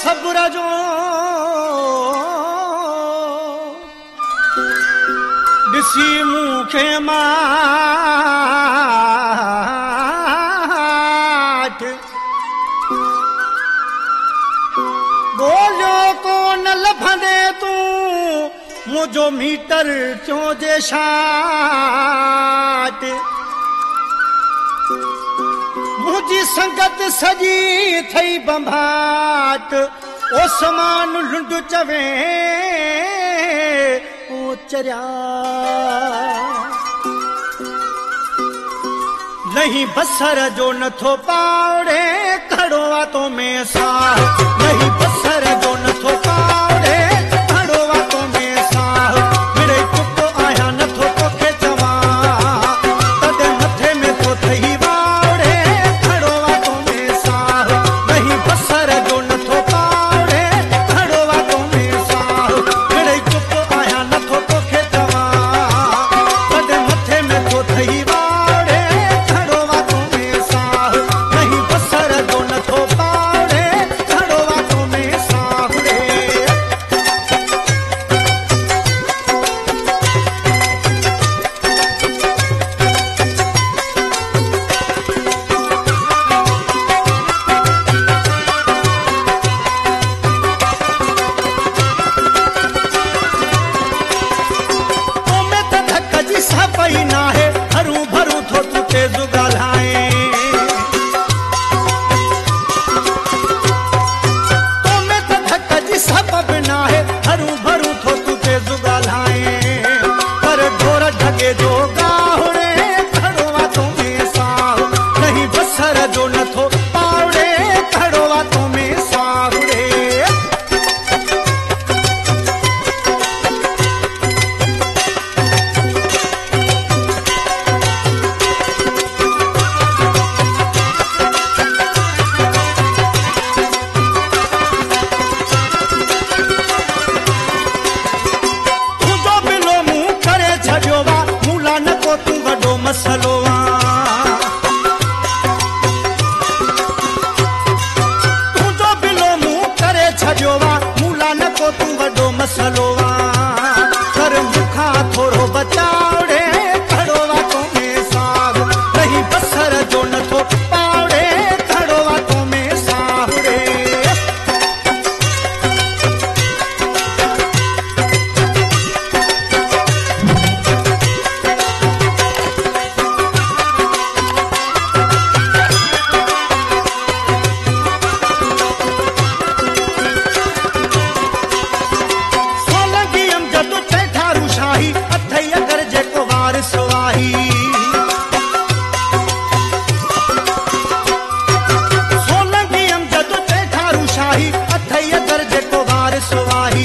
सब्र जो ॾिसी मूंखे माठ ॻोल्हियो कोन लभंदे तूं मुंहिंजो मीटर चोजे शाट मुझी संगत सजी थई बंभाट ओ समान लुंड चवे ओ चरिया नहीं बसर जो नथो पावड़े खड़ो आ तो में सा नहीं बसर जो नथो पावड़े खड़ो आ तो में सा मेरे चुप आया नथो तोखे चवा तदे मथे में तो थई मसलोवा कर मुखा थोड़ो बचावड़े खड़ोवा तो में साग नहीं बसर जो नथो पावड़े खड़ोवा तो में सावड़े सोलंगी हम जदो चेठारू शाही अथई अगर जेको वार सुवाही